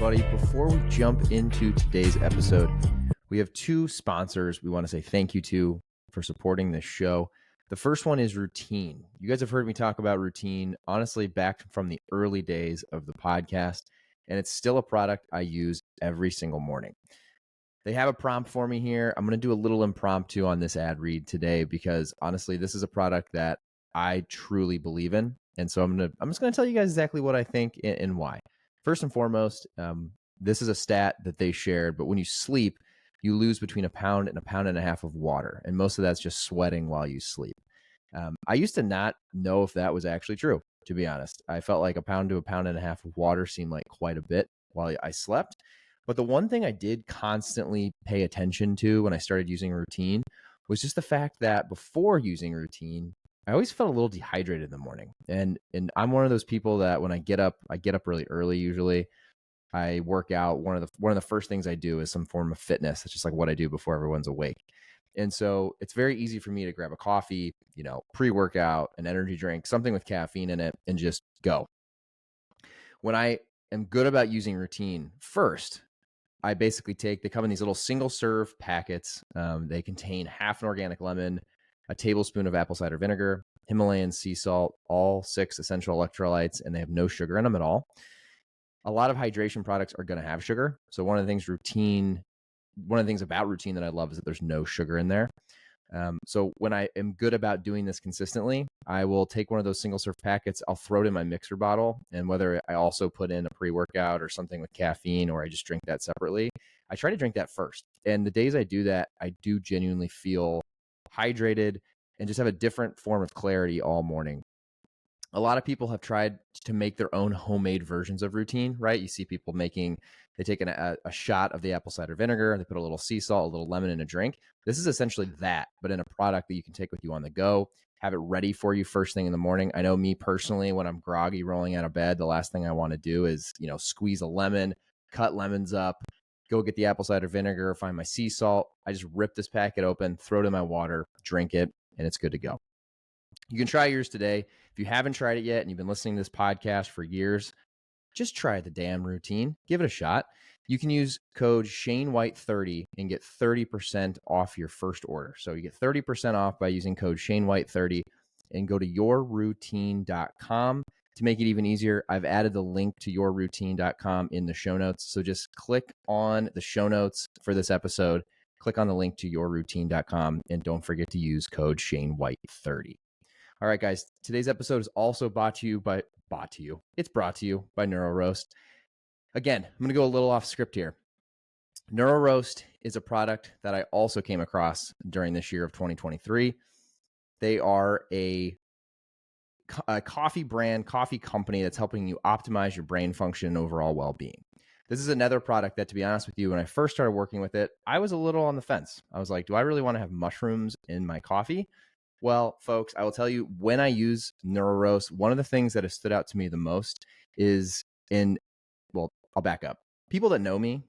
everybody. Before we jump into today's episode, we have two sponsors we want to say thank you to for supporting this show. The first one is Routine. You guys have heard me talk about Routine, honestly, back from the early days of the podcast, and it's still a product I use every single morning. They have a prompt for me here. I'm going to do a little impromptu on this ad read today because honestly, this is a product that I truly believe in. And so I'm just going to tell you guys exactly what I think and why. First and foremost, this is a stat that they shared, but when you sleep, you lose between a pound and a pound and a half of water. And most of that's just sweating while you sleep. I used to not know if that was actually true, to be honest. I felt like a pound to a pound and a half of water seemed like quite a bit while I slept. But the one thing I did constantly pay attention to when I started using Routine was just the fact that before using Routine, I always felt a little dehydrated in the morning. And I'm one of those people that when I get up really early usually. I work out. One of the first things I do is some form of fitness. It's just like what I do before everyone's awake. And so it's very easy for me to grab a coffee, pre-workout, an energy drink, something with caffeine in it, and just go. When I am good about using Routine, first, I basically they come in these little single serve packets. They contain half an organic lemon, a tablespoon of apple cider vinegar, Himalayan sea salt, all 6 essential electrolytes, and they have no sugar in them at all. A lot of hydration products are going to have sugar. So one of the things about Routine that I love is that there's no sugar in there. So when I am good about doing this consistently, I will take one of those single serve packets, I'll throw it in my mixer bottle, and whether I also put in a pre-workout or something with caffeine or I just drink that separately, I try to drink that first. And the days I do that, I do genuinely feel hydrated and just have a different form of clarity all morning. A lot of people have tried to make their own homemade versions of Routine, right? You see people they take a shot of the apple cider vinegar, they put a little sea salt, a little lemon in a drink. This is essentially that, but in a product that you can take with you on the go, have it ready for you first thing in the morning. I know me personally, when I'm groggy rolling out of bed, the last thing I want to do is, squeeze a lemon, cut lemons up, go get the apple cider vinegar, find my sea salt. I just rip this packet open, throw it in my water, drink it, and it's good to go. You can try yours today. If you haven't tried it yet and you've been listening to this podcast for years, just try the damn Routine. Give it a shot. You can use code ShaneWhite30 and get 30% off your first order. So you get 30% off by using code ShaneWhite30 and go to yourroutine.com. To make it even easier, I've added the link to yourroutine.com in the show notes. So just click on the show notes for this episode, click on the link to yourroutine.com, and don't forget to use code ShaneWhite30. All right, guys, today's episode is also brought to you by NeuroRoast. Again, I'm going to go a little off script here. NeuroRoast is a product that I also came across during this year of 2023. They are a coffee company that's helping you optimize your brain function and overall well-being. This is another product that, to be honest with you, when I first started working with it, I was a little on the fence. I was like, do I really want to have mushrooms in my coffee? Well, folks, I will tell you, when I use NeuroRoast, one of the things that has stood out to me the most is I'll back up. People that know me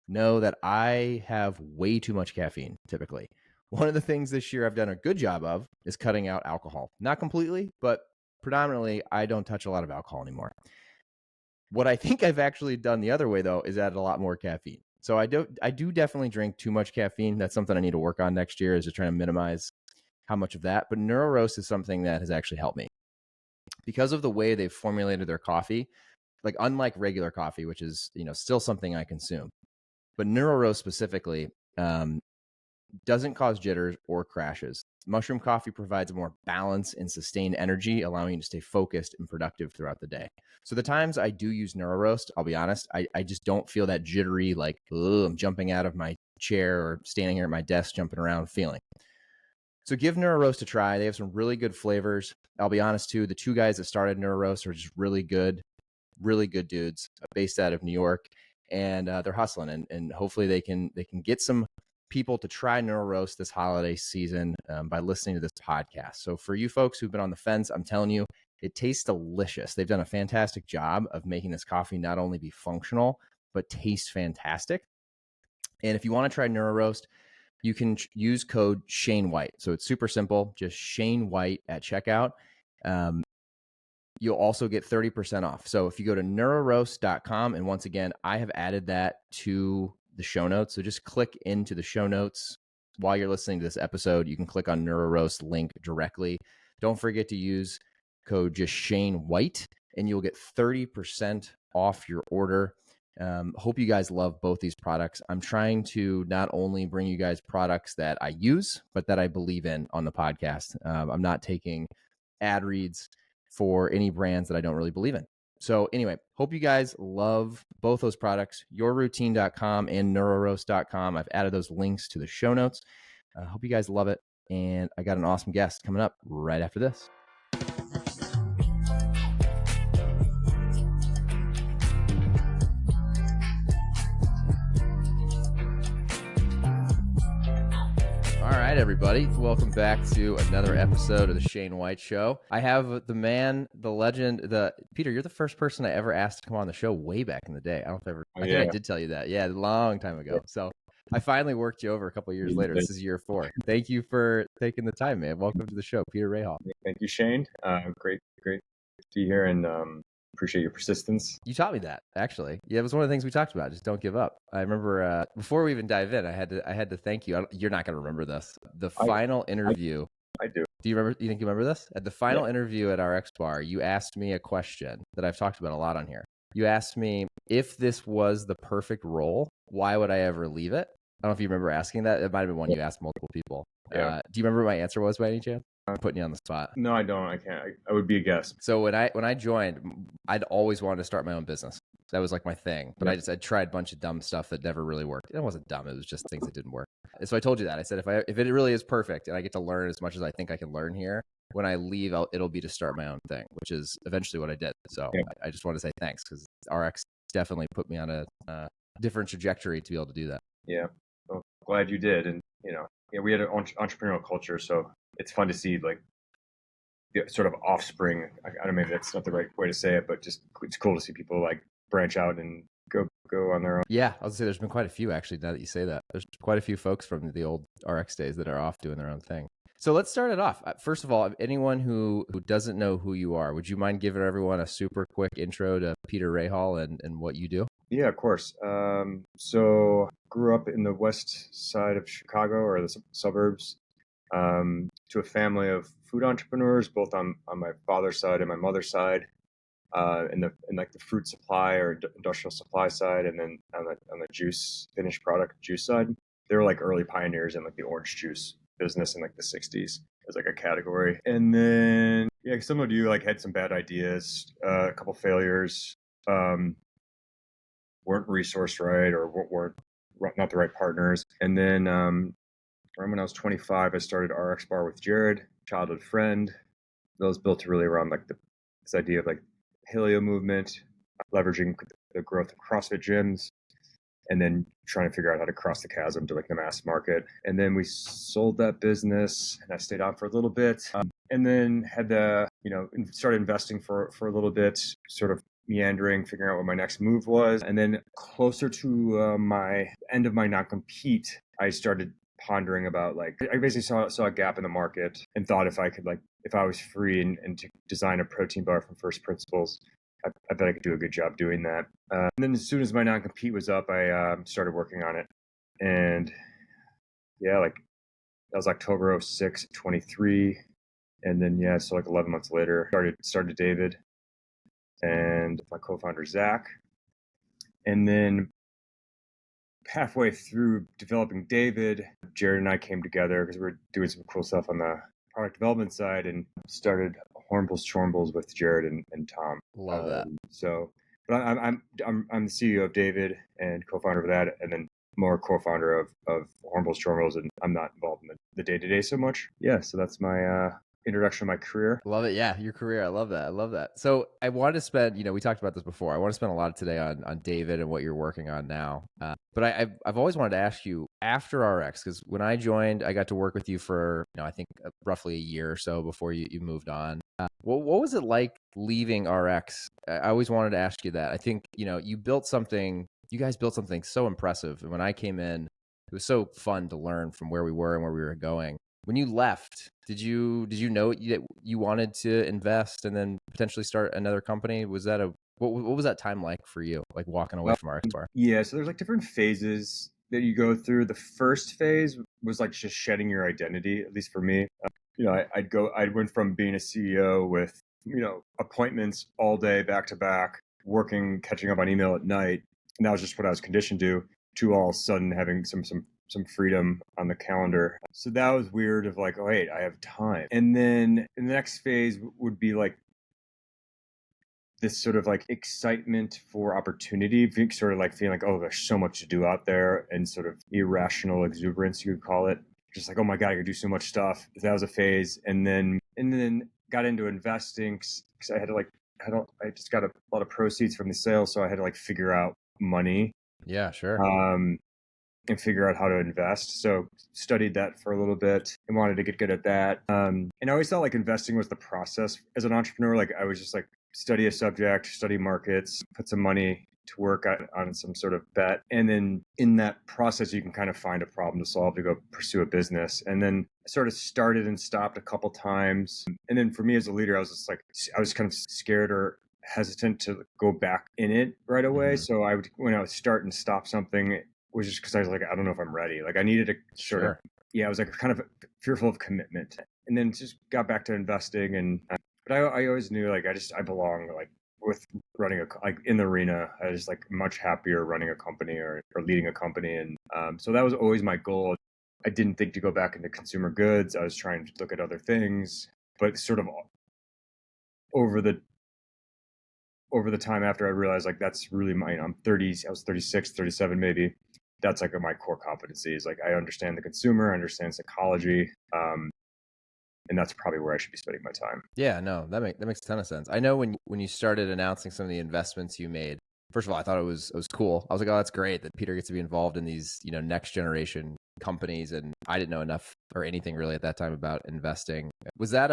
know that I have way too much caffeine, typically. One of the things this year I've done a good job of is cutting out alcohol. Not completely, but predominantly, I don't touch a lot of alcohol anymore. What I think I've actually done the other way, though, is add a lot more caffeine. So I do definitely drink too much caffeine. That's something I need to work on next year, is just trying to minimize how much of that. But NeuroRoast is something that has actually helped me because of the way they've formulated their coffee. Like, unlike regular coffee, which is still something I consume, but NeuroRoast specifically doesn't cause jitters or crashes. Mushroom coffee provides a more balanced and sustained energy, allowing you to stay focused and productive throughout the day. So the times I do use NeuroRoast, I'll be honest, I just don't feel that jittery, like, I'm jumping out of my chair or standing here at my desk jumping around feeling. So give NeuroRoast a try. They have some really good flavors. I'll be honest too, the two guys that started NeuroRoast are just really good dudes based out of New York, and they're hustling, and hopefully they can get some people to try NeuroRoast this holiday season by listening to this podcast. So for you folks who've been on the fence, I'm telling you, it tastes delicious. They've done a fantastic job of making this coffee not only be functional, but taste fantastic. And if you want to try NeuroRoast, you can use code ShaneWhite. So it's super simple, just ShaneWhite at checkout. you'll also get 30% off. So if you go to neuroroast.com, and once again, I have added that to the show notes. So just click into the show notes while you're listening to this episode. You can click on NeuroRoast link directly. Don't forget to use code just Shane White, and you'll get 30% off your order. Hope you guys love both these products. I'm trying to not only bring you guys products that I use, but that I believe in on the podcast. I'm not taking ad reads for any brands that I don't really believe in. So anyway, hope you guys love both those products, yourroutine.com and neuroroast.com. I've added those links to the show notes. Hope you guys love it. And I got an awesome guest coming up right after this. All right, everybody. Welcome back to another episode of the Shane White Show. I have the man, the legend, Peter, you're the first person I ever asked to come on the show way back in the day. I think I did tell you that. Yeah, a long time ago. So I finally worked you over a couple of years later. This is year 4. Thank you for taking the time, man. Welcome to the show, Peter Rahal. Thank you, Shane. Great to be here, and appreciate your persistence. You taught me that, actually. Yeah, it was one of the things we talked about. Just don't give up. I remember before we even dive in, I had to thank you. You're not going to remember this. The final interview. I do. Do you remember? You think you remember this? At the final interview at RXBAR, you asked me a question that I've talked about a lot on here. You asked me, if this was the perfect role, why would I ever leave it? I don't know if you remember asking that. It might have been one you asked multiple people. Yeah. Do you remember what my answer was by any chance? I'm putting you on the spot. No, I don't. I can't. I would be a guest. So when I joined, I'd always wanted to start my own business. That was like my thing. But I tried a bunch of dumb stuff that never really worked. It wasn't dumb. It was just things that didn't work. And so I told you that. I said, if it really is perfect and I get to learn as much as I think I can learn here, when I leave, it'll be to start my own thing, which is eventually what I did. So I just want to say thanks, because RX definitely put me on a different trajectory to be able to do that. Yeah. Well, glad you did. And, we had an entrepreneurial culture, so it's fun to see like the sort of offspring. I don't know, maybe that's not the right way to say it, but just it's cool to see people like branch out and go on their own. Yeah, I was gonna say there's been quite a few, actually, now that you say that. There's quite a few folks from the old RX days that are off doing their own thing. So let's start it off. First of all, anyone who doesn't know who you are, would you mind giving everyone a super quick intro to Peter Rahal and what you do? Yeah, of course. So grew up in the west side of Chicago, or the suburbs, to a family of food entrepreneurs, both on my father's side and my mother's side, in like the fruit supply or industrial supply side, and then on the juice, finished product juice side. They were like early pioneers in like the orange juice business in like the 60s as like a category. And then some of you like had some bad ideas, a couple failures, weren't resourced right, or weren't not the right partners. And then around when I was 25, I started RXBAR with Jared, childhood friend. That was built really around like this idea of like paleo movement, leveraging the growth of CrossFit gyms, and then trying to figure out how to cross the chasm to like the mass market. And then we sold that business, and I stayed on for a little bit, and then had started investing for a little bit, sort of meandering, figuring out what my next move was. And then closer to my end of my non-compete, I started pondering about like, I basically saw a gap in the market and thought if I was free and to design a protein bar from first principles, I bet I could do a good job doing that. And then as soon as my non-compete was up, I started working on it. And that was October 06, 23. And then, so like 11 months later, started David and my co-founder, Zach. And then halfway through developing David, Jared and I came together because we were doing some cool stuff on the product development side, and started Hornbles Chornbles with Jared and Tom. Love that. But I'm the CEO of David and co-founder of that, and then more co-founder of Hornbles Chornbles, and I'm not involved in the day-to-day so much. Yeah, so that's my introduction to my career. Love it. Yeah, your career. I love that. So I wanted to spend, we talked about this before. I want to spend a lot of today on David and what you're working on now. But I've always wanted to ask you, after RX, because when I joined, I got to work with you for, I think roughly a year or so before you moved on. What was it like leaving RX? I always wanted to ask you that. I think, you guys built something so impressive. And when I came in, it was so fun to learn from where we were and where we were going. when you left, did you know that you wanted to invest and then potentially start another company? Was that what was that time like for you, like walking away from RXBAR? Yeah, so there's like different phases that you go through. The first phase was like just shedding your identity, at least for me. I went from being a CEO with, appointments all day back to back, working, catching up on email at night, and that was just what I was conditioned to all of a sudden having some freedom on the calendar. So that was weird of like, oh wait, I have time. And then the next phase would be like this sort of like excitement for opportunity, sort of like feeling like, oh, there's so much to do out there, and sort of irrational exuberance, you could call it. Just like, oh my God, I could do so much stuff. That was a phase. And then got into investing because I had to like, I just got a lot of proceeds from the sale. So I had to like figure out money. Yeah, sure. And figure out how to invest. So studied that for a little bit and wanted to get good at that. And I always thought like investing was the process as an entrepreneur. Like I was just like study a subject, study markets, put some money to work on some sort of bet. And then in that process, you can kind of find a problem to solve to go pursue a business. And then I sort of started and stopped a couple times. And then for me as a leader, I was kind of scared or hesitant to go back in it right away. Mm-hmm. So when I would start and stop something, was just because I was like, I don't know if I'm ready. Like I needed to sort of, I was like kind of fearful of commitment, and then just got back to investing. But I always knew like I belong like with running like in the arena. I was like much happier running a company or leading a company, and so that was always my goal. I didn't think to go back into consumer goods. I was trying to look at other things, but sort of over the time after I realized like that's really mine. I'm 30. I was 36, 37 maybe. That's like my core competencies. Like I understand the consumer, I understand psychology, and that's probably where I should be spending my time. Yeah, no, that makes a ton of sense. I know when you started announcing some of the investments you made. First of all, I thought it was cool. I was like, oh, that's great that Peter gets to be involved in these next generation companies, and I didn't know enough or anything really at that time about investing. Was that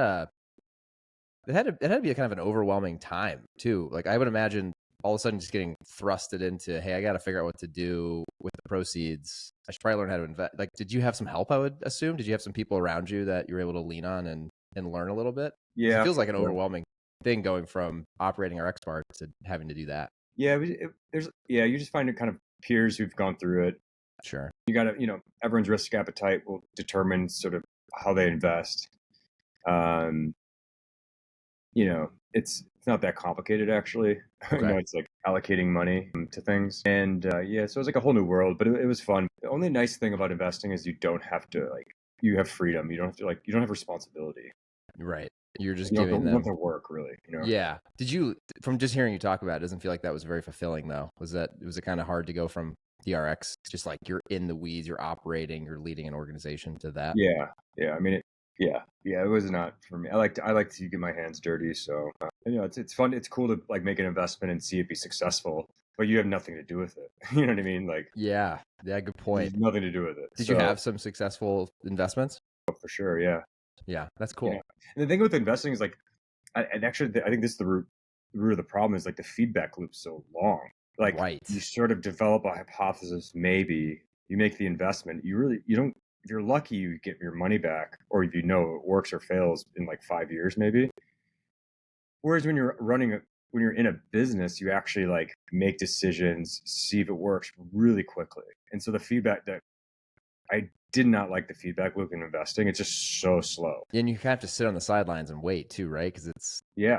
it had to be a kind of an overwhelming time too. Like I would imagine all of a sudden just getting thrusted into, hey, I got to figure out what to do with the proceeds. I should probably learn how to invest. Like, did you have some help, I would assume? Did you have some people around you that you were able to lean on and learn a little bit? Yeah. It feels like an overwhelming thing going from operating RXBAR to having to do that. Yeah. You just find it kind of peers who've gone through it. Sure. You got to, everyone's risk appetite will determine sort of how they invest. It's not that complicated actually. Okay. It's like allocating money to things, and so it's like a whole new world. But it was fun. The only nice thing about investing is you don't have to you have freedom. You don't have to you don't have responsibility. Right. You're just You giving don't have them. to work really. Yeah. Did you, from just hearing you talk about it, doesn't feel like that was very fulfilling though? Was it kind of hard to go from DRX, just like you're in the weeds, you're operating, you're leading an organization, to that? Yeah. I mean, it was not for me. I like to get my hands dirty. So it's fun. It's cool to like make an investment and see it be successful, but you have nothing to do with it. You know what I mean? Like Yeah. Good point. nothing to do with it. Did you have some successful investments? For sure? Yeah. Yeah, that's cool. Yeah. And the thing with investing is like, and actually, I think this is the root of the problem is like the feedback loop's so long. Like Right. you sort of develop a hypothesis, maybe you make the investment. You don't. If you're lucky, you get your money back, or if it works or fails in like 5 years, maybe. Whereas when you're in a business, you actually like make decisions, see if it works really quickly. And so the feedback that I did not like the feedback loop in investing. It's just so slow. And you have to sit on the sidelines and wait too, right? Because you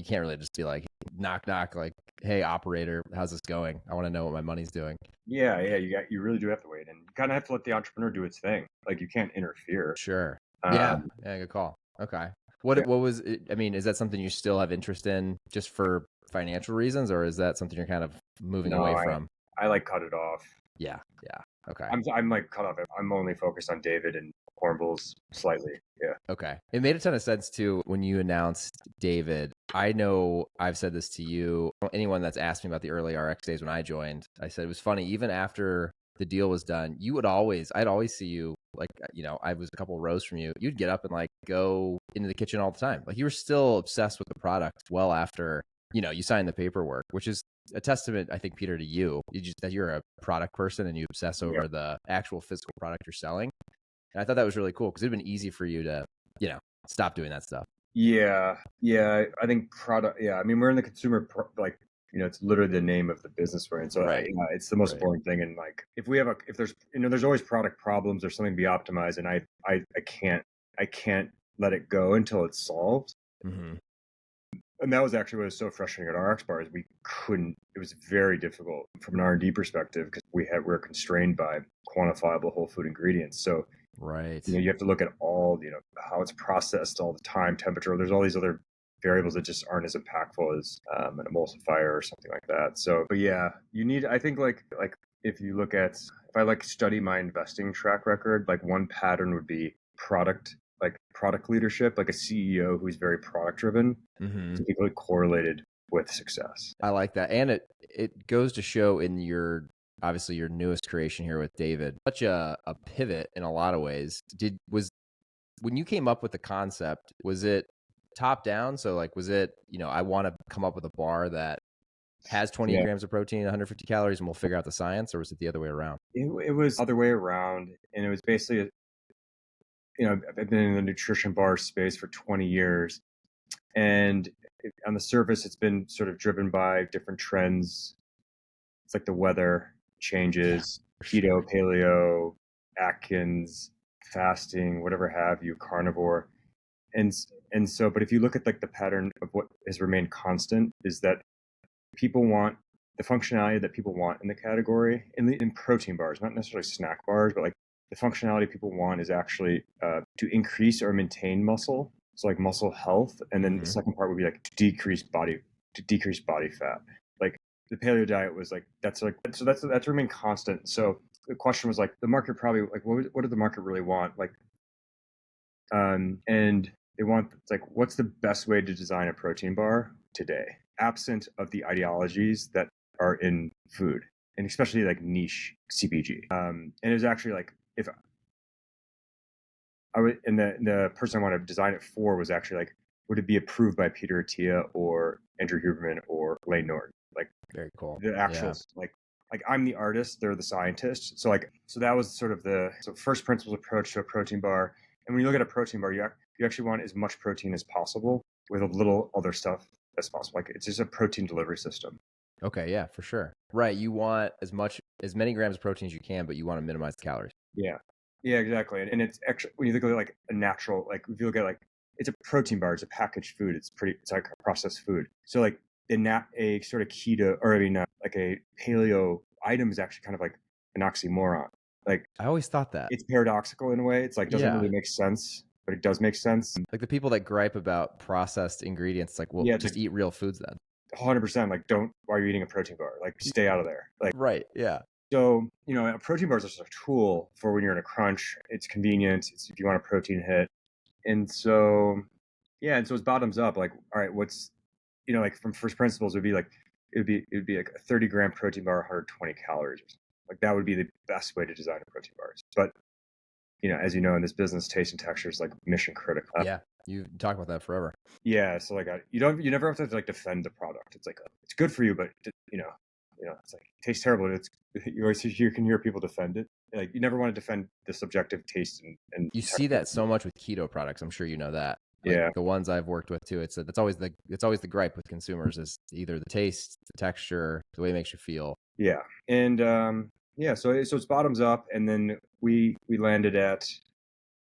can't really just be like knock knock, like, hey operator, how's this going? I want to know what my money's doing. Yeah. You really do have to wait, and you kind of have to let the entrepreneur do its thing. Like you can't interfere. Sure. Yeah. Good call. Okay. What was it? I mean, is that something you still have interest in just for financial reasons, or is that something you're kind of moving away from? I like cut it off. Yeah. Okay. I'm like cut off. I'm only focused on David and Hornbulls slightly. Yeah. Okay. It made a ton of sense too when you announced David. I know I've said this to you. Anyone that's asked me about the early RX days when I joined, I said it was funny. Even after the deal was done, I'd always see you like, I was a couple of rows from you. You'd get up and like go into the kitchen all the time. Like you were still obsessed with the product well after, you signed the paperwork, which is a testament, I think, Peter, to you. That you're a product person and you obsess over the actual physical product you're selling. And I thought that was really cool because it'd been easy for you to, stop doing that stuff. Yeah, yeah. I think product. Yeah, I mean, we're in the consumer like, it's literally the name of the business we're in. So Right. it's the most Right. important thing. And like, if there's there's always product problems or something to be optimized, and I can't let it go until it's solved. Mm-hmm. And that was actually what was so frustrating at RXBAR is we couldn't. It was very difficult from an R&D perspective because we're constrained by quantifiable whole food ingredients. So Right. you have to look at all, how it's processed all the time, temperature. There's all these other variables that just aren't as impactful as an emulsifier or something like that. So, but yeah, I think like if you look at, if I like study my investing track record, like one pattern would be product leadership, like a CEO who's very product driven, Mm-hmm. typically correlated with success. I like that. And it goes to show in obviously your newest creation here with David, such a pivot in a lot of ways. When you came up with the concept, was it top down? So like, was it, I want to come up with a bar that has 20 Yeah, grams of protein, 150 calories, and we'll figure out the science, or was it the other way around? it was the other way around, and it was basically, I've been in the nutrition bar space for 20 years, and on the surface, it's been sort of driven by different trends. It's like the weather Yeah, changes, for keto, sure. paleo, Atkins, fasting, whatever have you, carnivore. And so, but if you look at like the pattern of what has remained constant is that people want the functionality that people want in the category in protein bars, not necessarily snack bars, but like the functionality people want is actually to increase or maintain muscle. So like muscle health. And then the Mm-hmm. second part would be like to decrease body fat. Like the paleo diet was like, that's remained constant. So the question was like the market probably like, what did the market really want? Like, and they want, it's like, what's the best way to design a protein bar today, absent of the ideologies that are in food, and especially like niche CPG. And it was actually like, if I would, and the person I wanted to design it for was actually like, would it be approved by Peter Attia or Andrew Huberman or Lane Norton? Like Very cool. the actual Yeah. like I'm the artist, they're the scientist. So that was sort of the first principles approach to a protein bar. And when you look at a protein bar, you actually want as much protein as possible with a little other stuff as possible. Like it's just a protein delivery system. Okay. Yeah, for sure. Right. You want as many grams of protein as you can, but you want to minimize the calories. Yeah. Yeah, exactly. And it's actually, when you look at like a natural, like if you look at like, it's a protein bar, it's a packaged food. It's like a processed food. So like a sort of keto, or I mean, like a paleo item is actually kind of like an oxymoron. Like I always thought that. it's paradoxical in a way. It's like, doesn't Yeah. really make sense, but it does make sense. Like the people that gripe about processed ingredients, like, well, Yeah, it's just like eat real foods then. 100%. Like, why are you eating a protein bar? Like, stay out of there. Like, Right. Yeah. so, a protein bar is just a tool for when you're in a crunch. It's convenient. It's if you want a protein hit. And so, yeah. And so it's bottoms up. Like, all right, what's, like from first principles, it would be like a 30-gram protein bar, 120 calories. Or something. Like that would be the best way to design a protein bar. But, as you know, in this business, taste and texture is like mission critical. Yeah. You talk about that forever. Yeah. So like, you never have to like defend the product. It's like, it's good for you, but it's like, it tastes terrible. You can hear people defend it. Like you never want to defend the subjective taste and You see texture. that so much with keto products. I'm sure you know that. Like Yeah. the ones I've worked with too. It's always the gripe with consumers is either the taste, the texture, the way it makes you feel. Yeah. And yeah, so it's bottoms up, and then we landed at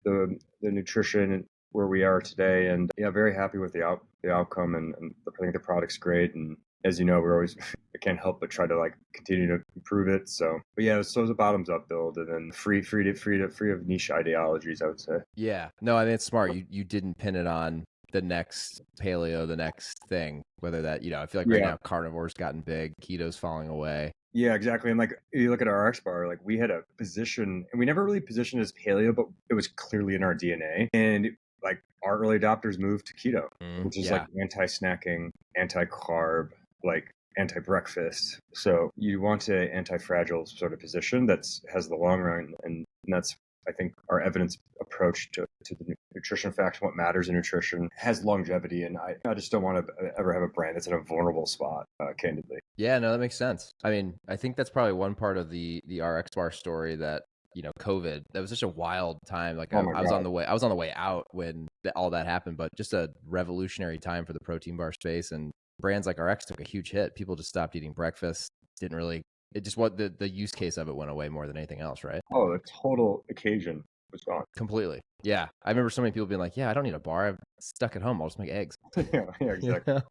the nutrition where we are today, and yeah, very happy with the outcome, and I think the product's great, and as you know, we're always I can't help but try to like continue to improve it. So, but yeah, so it's a bottoms up build, and then free of niche ideologies, I would say. Yeah. No, I mean it's smart. You didn't pin it on the next paleo, the next thing. Whether that, I feel like right Yeah. now carnivore's gotten big, keto's falling away. Yeah, exactly. And like you look at our RXBAR, like we had a position, and we never really positioned as paleo, but it was clearly in our DNA. And like our early adopters moved to keto, which is like Yeah. anti-snacking, anti-carb, like anti-breakfast. So you want a anti-fragile sort of position that's has the long run, and that's I think our evidence approach to the nutrition facts, what matters in nutrition, has longevity. And I just don't want to ever have a brand that's in a vulnerable spot, candidly. Yeah, no, that makes sense. I mean, I think that's probably one part of the RX bar story that COVID. That was such a wild time. Like Oh I, my I was on God. the way out when all that happened, but just a revolutionary time for the protein bar space, and brands like RX took a huge hit. People just stopped eating breakfast. Didn't really, it just what the use case of it went away more than anything else, right? Oh, the total occasion was gone. Completely. Yeah. I remember so many people being like, yeah, I don't need a bar. I'm stuck at home. I'll just make eggs. Yeah, You exactly.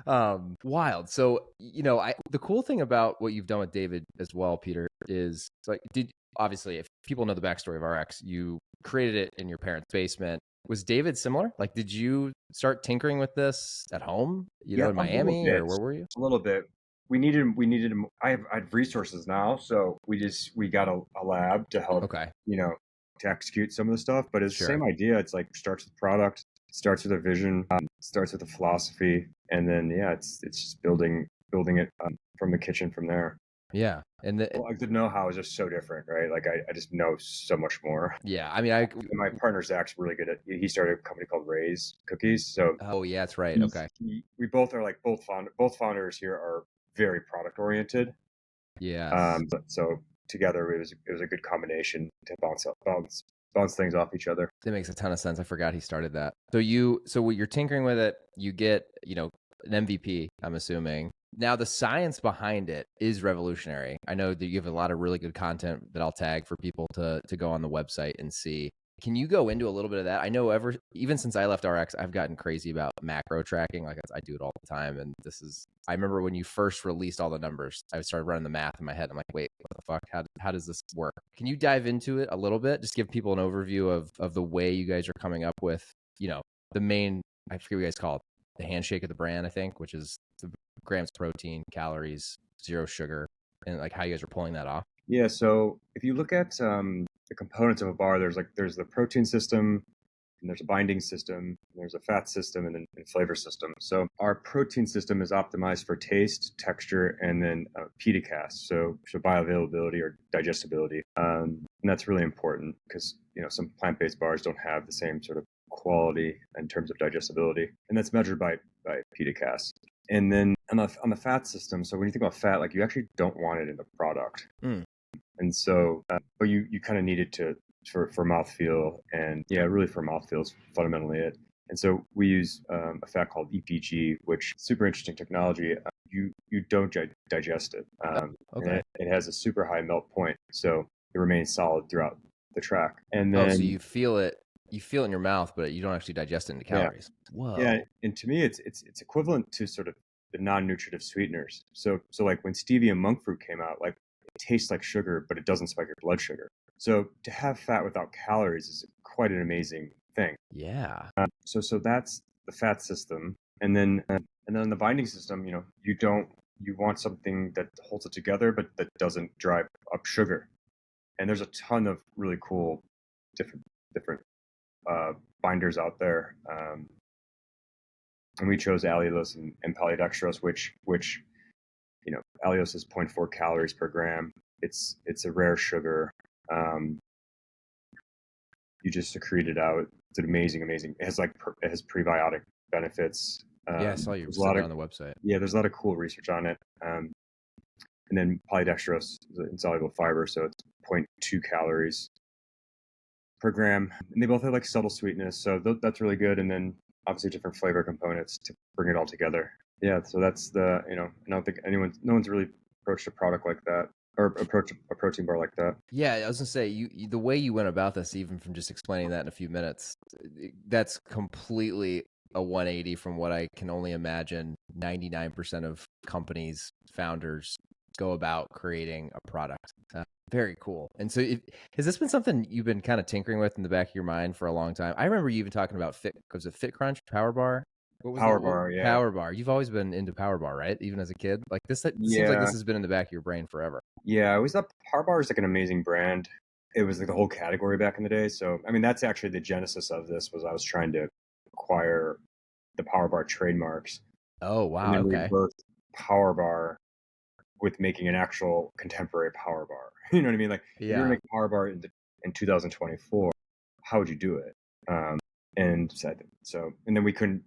know? Wild. So, the cool thing about what you've done with David as well, Peter, is like, obviously, if people know the backstory of RX, you created it in your parents' basement. Was David similar? Like, did you start tinkering with this at home, Yeah, in a little Miami, or bit. where were you? A little bit. We needed. I have resources now, so we got a lab to help, Okay. to execute some of the stuff. But it's the Sure. same idea. It's like starts with product, starts with a vision, starts with a philosophy, and then yeah, it's just building it from the kitchen from there. Yeah. Well, like the know-how is just so different, right? Like I just know so much more. Yeah. I mean, And my partner Zach's really good at. He started a company called Ray's Cookies, so oh, yeah, that's right. Okay. we both are like both founders here are very product oriented. Yes. So together it was a good combination to bounce things off each other. That makes a ton of sense. I forgot he started that. So what you're tinkering with it, you get, an MVP, I'm assuming. Now the science behind it is revolutionary. I know that you have a lot of really good content that I'll tag for people to go on the website and see. Can you go into a little bit of that? I know even since I left RX, I've gotten crazy about macro tracking. Like I do it all the time. And I remember when you first released all the numbers, I started running the math in my head. I'm like, wait, what the fuck? How does this work? Can you dive into it a little bit? Just give people an overview of the way you guys are coming up with, the main, I forget what you guys call it, the handshake of the brand, I think, which is the grams of protein, calories, zero sugar, and like how you guys are pulling that off. Yeah. So if you look at the components of a bar, there's the protein system, and there's a binding system, there's a fat system, and then a flavor system. So our protein system is optimized for taste, texture, and then PDCAS, so bioavailability or digestibility. And that's really important because some plant-based bars don't have the same sort of quality in terms of digestibility, and that's measured by PDCAS. And then on the fat system, so when you think about fat, like you actually don't want it in the product. Mm. And so, but you kind of need it for mouthfeel, and yeah, really for mouthfeel is fundamentally it. And so we use a fat called EPG, which is super interesting technology. You don't digest it. Okay. It has a super high melt point, so it remains solid throughout the track. And Oh, so then you feel it in your mouth, but you don't actually digest it into yeah, calories. Whoa. yeah, and to me, it's equivalent to sort of the non-nutritive sweeteners. So like when stevia and monk fruit came out, like it tastes like sugar, but it doesn't spike your blood sugar. So to have fat without calories is quite an amazing thing. Yeah. So that's the fat system, and then the binding system. You want something that holds it together, but that doesn't drive up sugar. And there's a ton of really cool different binders out there. And we chose allulose and polydextrose, which allulose is 0.4 calories per gram. It's a rare sugar. Um, you just secrete it out. It's an amazing. It has prebiotic benefits. Yeah, I saw you There's a said lot that of on the website. there's a lot of cool research on it. And then polydextrose is an insoluble fiber, so it's 0.2 calories per gram. And they both have like subtle sweetness, so that's really good. And then obviously different flavor components to bring it all together. Yeah, so that's I don't think no one's really approached a product like that or approach a protein bar like that. Yeah, I was gonna say the way you went about this, even from just explaining that in a few minutes, that's completely a 180 from what I can only imagine 99% of companies, founders go about creating a product. Very cool. And so, has this been something you've been kind of tinkering with in the back of your mind for a long time? I remember you even talking about was it Fit Crunch, Power Bar? What was Power bar, yeah. Power Bar? You've always been into Power Bar, right? Even as a kid, like this seems like Yeah. this has been in the back of your brain forever. Yeah, I always thought Power Bar is like an amazing brand. It was like the whole category back in the day. So I mean, that's actually the genesis of this. Was I was trying to acquire the Power Bar trademarks, Oh and wow. then we Okay. birthed Power Bar with making an actual contemporary Power Bar. You know what I mean? Like if you were to Yeah. make Power Bar in 2024, how would you do it? And and then we couldn't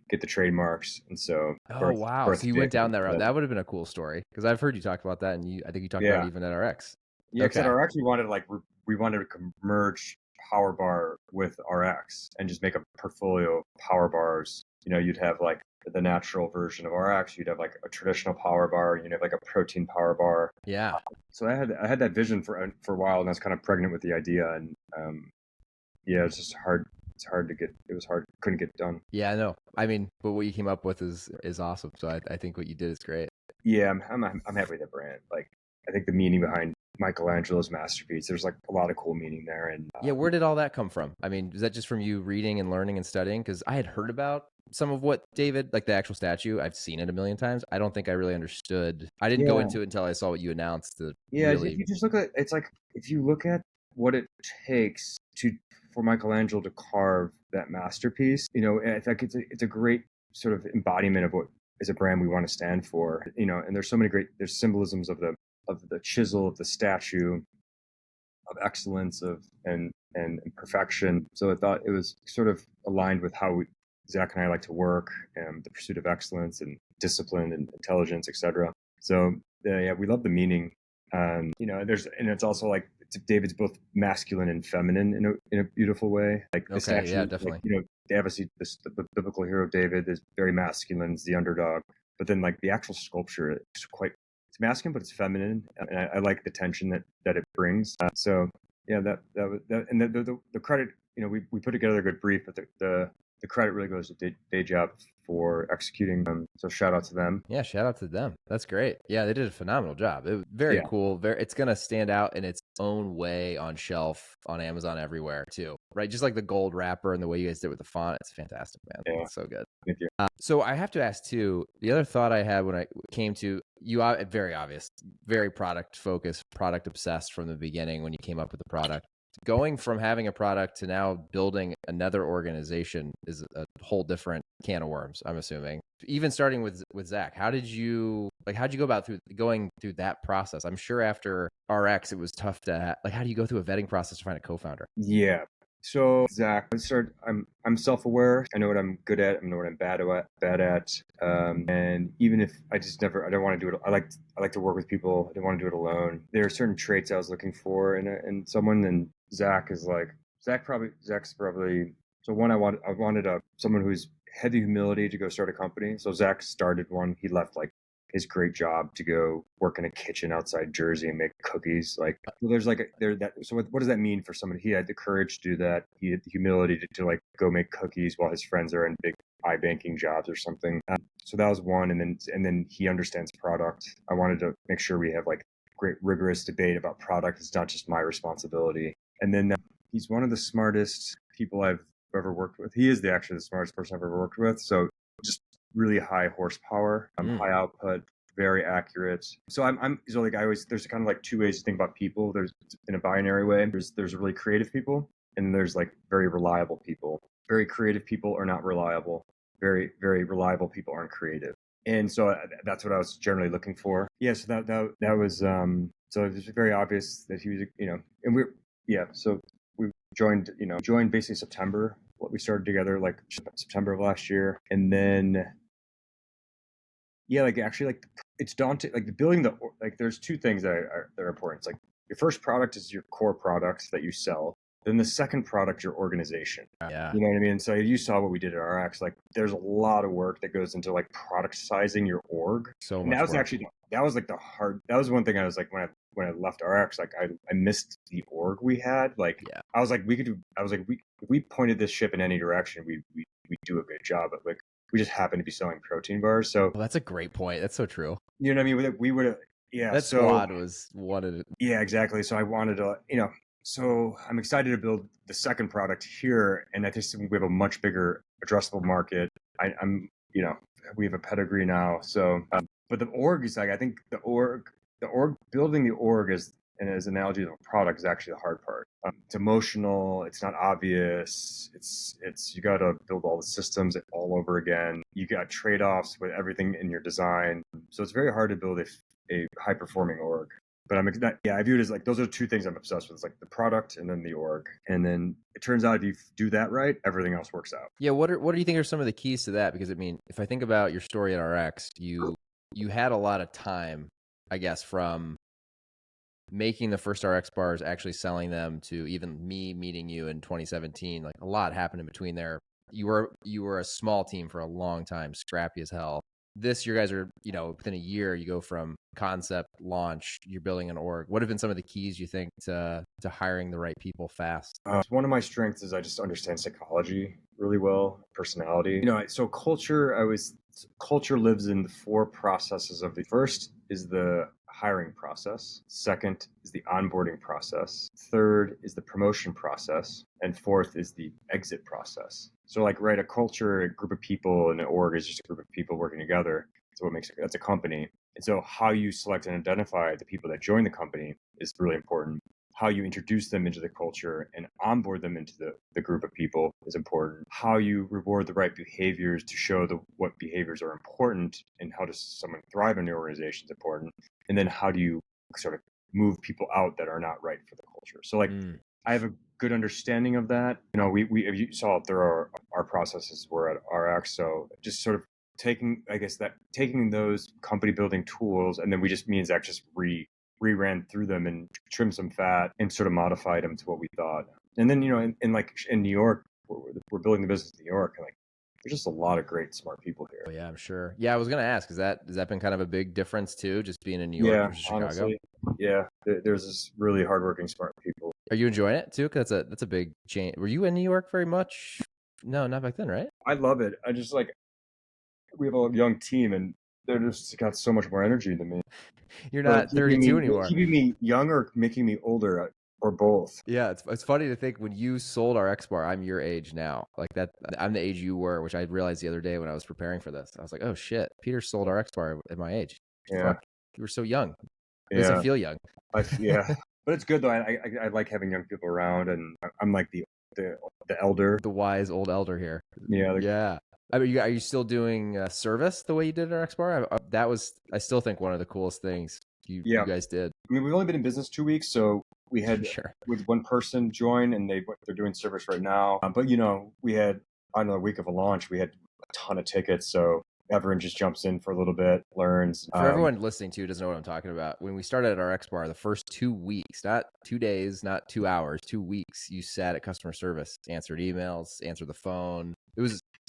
get the trademarks, and so Oh birth wow. So birth you Dick. went down that route. That would have been a cool story because I've heard you talk about that, and I think you talked about Yeah, it even at RX. Yeah, because at Okay. RX we wanted to merge Power Bar with RX and just make a portfolio of Power Bars. You'd have like the natural version of RX. You'd have like a traditional Power Bar. You'd have like a protein Power Bar. Yeah. So I had that vision for a while, and I was kind of pregnant with the idea, and yeah, it's just hard. It's hard to get. It was hard. Couldn't get it done. Yeah, I know. I mean, but what you came up with is awesome. So I think what you did is great. Yeah, I'm happy with the brand. Like, I think the meaning behind Michelangelo's masterpiece, there's like a lot of cool meaning there, and Yeah, where did all that come from? I mean, is that just from you reading and learning and studying? Because I had heard about some of what David, like the actual statue, I've seen it a million times. I don't think I really understood. I didn't go yeah, into it until I saw what you announced. The yeah. If really you just look at it's like if you look at what it takes to for Michelangelo to carve that masterpiece, I think it's a great sort of embodiment of what as a brand we want to stand for. And there's so many there's symbolisms of the chisel of the statue of excellence and perfection. So I thought it was sort of aligned with how Zach and I like to work and the pursuit of excellence and discipline and intelligence, etc. So yeah, we love the meaning. And it's also like David's both masculine and feminine in a beautiful way. Like the okay. Yeah, statue, like definitely. they obviously the biblical hero David is very masculine, is the underdog. But then like the actual sculpture, it's masculine, but it's feminine, and I like the tension that it brings. So yeah, and the credit, we put together a good brief, but the credit really goes to Day Job for executing them. So shout out to them. Yeah, shout out to them. That's great. Yeah, they did a phenomenal job. It was very Yeah, cool. It's gonna stand out in its own way on shelf on Amazon everywhere too. Right? Just like the gold wrapper and the way you guys did with the font. It's fantastic, man. yeah, It's so good. thank you. So I have to ask too. The other thought I had when I came to you, very obvious, very product focused, product obsessed from the beginning when you came up with the product. Going from having a product to now building another organization is a whole different can of worms, I'm assuming. Even starting with Zach, how'd you go about going through that process? I'm sure after RX, it was tough to how do you go through a vetting process to find a co-founder? Yeah. So Zach, I'm self-aware. I know what I'm good at. I know what I'm bad at. And even if I don't want to do it. I like to work with people. I don't want to do it alone. There are certain traits I was looking for in someone, and Zach's probably. So one, I wanted someone who's had the humility to go start a company. So Zach started one. He left like his great job to go work in a kitchen outside Jersey and make cookies. Like, so there's like So what does that mean for somebody? He had the courage to do that. He had the humility to like go make cookies while his friends are in big iBanking jobs or something. So that was one, and then he understands product. I wanted to make sure we have like great rigorous debate about product. It's not just my responsibility. And then he's one of the smartest people I've ever worked with. He is actually the smartest person I've ever worked with. So just really high horsepower, high output, very accurate. So so like I always there's kind of like two ways to think about people. There's in a binary way. There's really creative people, and then there's like very reliable people. Very creative people are not reliable. Very very reliable people aren't creative. And so that's what I was generally looking for. Yeah, so that was so it was very obvious that he was and so we joined basically September. We started together like September of last year, and then yeah, like actually, like it's daunting. Like the building there's two things that are important. It's like your first product is your core product that you sell. Then the second product, your organization. Yeah, You know what I mean? So you saw what we did at RX. Like there's a lot of work that goes into like product sizing your org. so And much work. that was like that was one thing I was like when I left RX, like I missed the org we had. Like Yeah. I was like if we pointed this ship in any direction, we do a good job. But like we just happen to be selling protein bars. So Well, that's a great point. That's so true. you know what I mean? We would have, yeah. That So squad was wanted. yeah, exactly. So I wanted to, so I'm excited to build the second product here, and I think we have a much bigger addressable market. We have a pedigree now. So, but the org is like, I think building the org is, and as an analogy of a product is actually the hard part. It's emotional. It's not obvious. You got to build all the systems all over again. You got trade-offs with everything in your design. So it's very hard to build a high-performing org. But I view it as like those are two things I'm obsessed with. It's like the product and then the org. And then it turns out if you do that right, everything else works out. Yeah. What do you think are some of the keys to that? Because I mean, if I think about your story at RX, you had a lot of time, I guess, from making the first RX bars, actually selling them, to even me meeting you in 2017, like a lot happened in between there. You were a small team for a long time, scrappy as hell. This, you guys are, within a year, you go from concept launch, you're building an org. What have been some of the keys, you think, to hiring the right people fast? One of my strengths is I just understand psychology really well, personality. So culture lives in the four processes of the first is the hiring process. Second is the onboarding process. Third is the promotion process. And fourth is the exit process. So a culture, a group of people, and an org is just a group of people working together. So that's a company. And so how you select and identify the people that join the company is really important. How you introduce them into the culture and onboard them into the group of people is important. How you reward the right behaviors to show what behaviors are important and how does someone thrive in the organization is important. And then how do you sort of move people out that are not right for the culture? So I have a good understanding of that. You saw it through our processes were at RX. So just sort of taking those company building tools, and then me and Zach just reran through them and trimmed some fat and sort of modified them to what we thought. And then, in New York, we're building the business in New York, and there's just a lot of great, smart people here. Oh, yeah, I'm sure. Yeah, I was going to ask, has that been kind of a big difference too, just being in New York versus Chicago? Honestly, yeah, there's this really hardworking, smart people. Are you enjoying it too? Because that's a big change. Were you in New York very much? No, not back then, right? I love it. I just we have a young team, and they're just got so much more energy than me. You're not 32 anymore. Keeping me young or making me older, or both. Yeah, it's funny to think when you sold RXBAR, I'm your age now. Like that, I'm the age you were, which I realized the other day when I was preparing for this. I was like, oh shit, Peter sold RXBAR at my age. Yeah, fuck, you were so young. At yeah. least I feel young. Yeah, but it's good though. I like having young people around, and I'm like the elder, the wise old elder here. Yeah, yeah. I mean, are you still doing service the way you did at RXBAR? That was, I still think, one of the coolest things you guys did. I mean, we've only been in business 2 weeks, so we had with one person join, and they're doing service right now. But we had on the week of a launch, we had a ton of tickets, so everyone just jumps in for a little bit, learns. For everyone listening to who doesn't know what I'm talking about, when we started at RXBAR, the first 2 weeks, not 2 days, not 2 hours, 2 weeks, you sat at customer service, answered emails, answered the phone.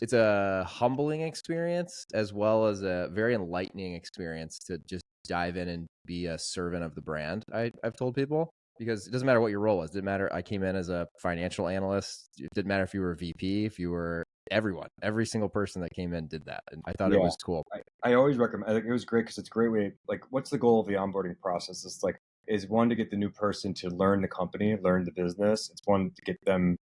It's a humbling experience as well as a very enlightening experience to just dive in and be a servant of the brand. I've told people, because it doesn't matter what your role was. It didn't matter. I came in as a financial analyst. It didn't matter if you were a VP, if you were every single person that came in did that. And I thought it was cool. I always recommend, I think it was great because it's a great way, what's the goal of the onboarding process? It's is one to get the new person to learn the company, learn the business. It's one to get them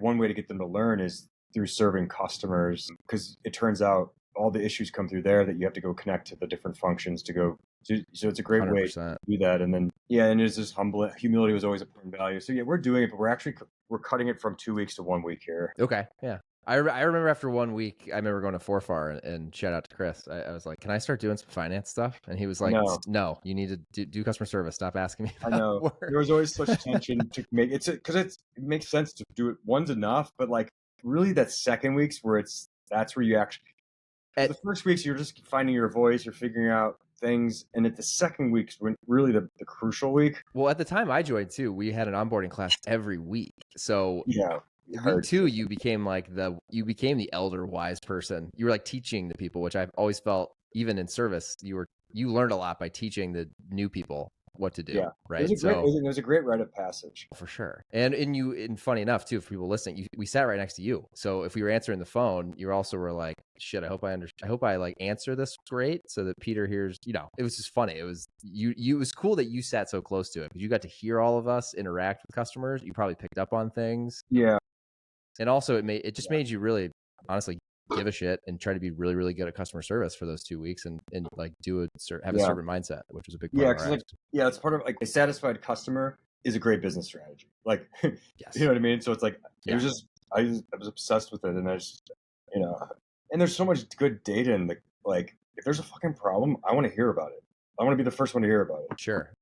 one way to get them to learn is through serving customers, because it turns out all the issues come through there that you have to go connect to the different functions to go. So it's a great 100%. Way to do that. And then, and it's just humble. Humility was always a important value. So we're doing it, but we're cutting it from 2 weeks to 1 week here. Okay. Yeah. I remember after 1 week, I remember going to Forfar and shout out to Chris. I was like, can I start doing some finance stuff? And he was like, no, you need to do customer service. Stop asking me about I know. work. There was always such tension to make it, because it makes sense to do it. One's enough, but really that second week's where that's where you actually, the first weeks you're just finding your voice, you're figuring out things, and at the second week's when really the crucial week. Well, at the time I joined too, we had an onboarding class every week. So week 2, you became the elder wise person. You were teaching the people, which I've always felt, even in service, you learned a lot by teaching the new people what to do. Yeah. Right. It was a great rite of passage. For sure. And funny enough too, for people listening, we sat right next to you. So if we were answering the phone, you also were like, shit, I hope I answer this great so that Peter hears, it was just funny. It was it was cool that you sat so close to it, because you got to hear all of us interact with customers. You probably picked up on things. Yeah. And also it made you really honestly give a shit and try to be really, really good at customer service for those 2 weeks and have a servant mindset, which was a big part of our it's part of a satisfied customer is a great business strategy. Yes. You know what I mean? So it's it was just, I was obsessed with it, and I just, and there's so much good data in if there's a fucking problem, I want to hear about it. I want to be the first one to hear about it. Sure.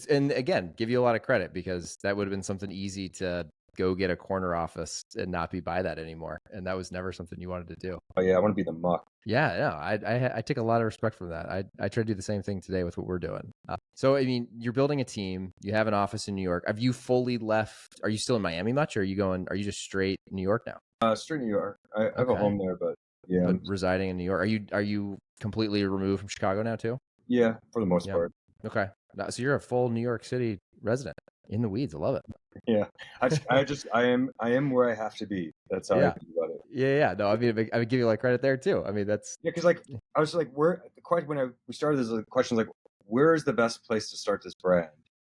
And again, give you a lot of credit, because that would have been something easy to go get a corner office and not be by that anymore. And that was never something you wanted to do. Oh yeah, I want to be the muck. Yeah, no, I take a lot of respect from that. I try to do the same thing today with what we're doing. So, I mean, you're building a team. You have an office in New York. Have you fully left? Are you still in Miami much, or are you just straight New York now? Straight New York. I have a home there, but yeah. But residing in New York. Are you completely removed from Chicago now too? Yeah, for the most part. Okay. So you're a full New York City resident in the weeds. I love it. Yeah, I am where I have to be. That's how I think about it. Yeah. No, I mean, I would give you like credit there too. I mean, that's because like I was like, where the question when we started this, the question was like, where is the best place to start this brand?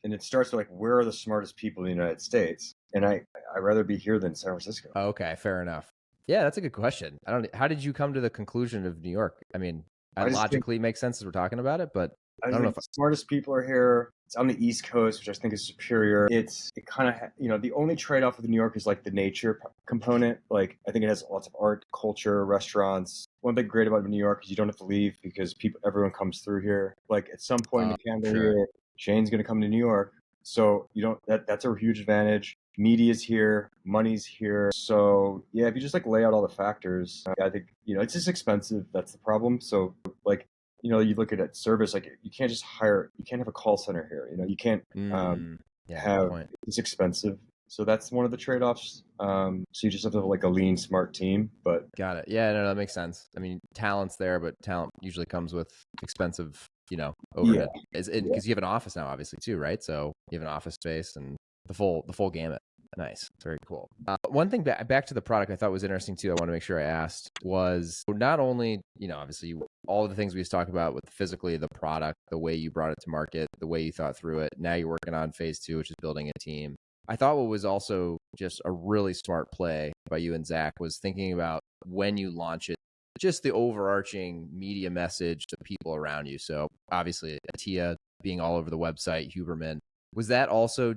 And it starts with like, where are the smartest people in the United States? And I'd rather be here than San Francisco. Okay, fair enough. Yeah, that's a good question. How did you come to the conclusion of New York? I mean, it logically makes sense as we're talking about it, but I don't know if the smartest people are here. It's on the East Coast, which I think is superior. It kind of, the only trade-off with New York is like the nature component. Like I think it has lots of art, culture, restaurants. One thing great about New York is you don't have to leave because everyone comes through here. Like at some point in the calendar year, Shane's going to come to New York. So you don't, that's a huge advantage. Media's here, money's here. So yeah, if you just like lay out all the factors, I think, it's just expensive. That's the problem. So like, you look at it, service, like you can't just you can't have a call center here. You can't it's expensive. So that's one of the trade-offs. So you just have to have like a lean, smart team. But got it. Yeah, no, that makes sense. I mean, talent's there, but talent usually comes with expensive, overhead. Because you have an office now, obviously too, right? So you have an office space and the full gamut. Nice. Very cool. One thing back to the product I thought was interesting too, I want to make sure I asked, was not only, obviously all of the things we just talked about with physically the product, the way you brought it to market, the way you thought through it. Now you're working on phase 2, which is building a team. I thought what was also just a really smart play by you and Zach was thinking about when you launch it, just the overarching media message to people around you. So obviously Atia being all over the website, Huberman. Was that also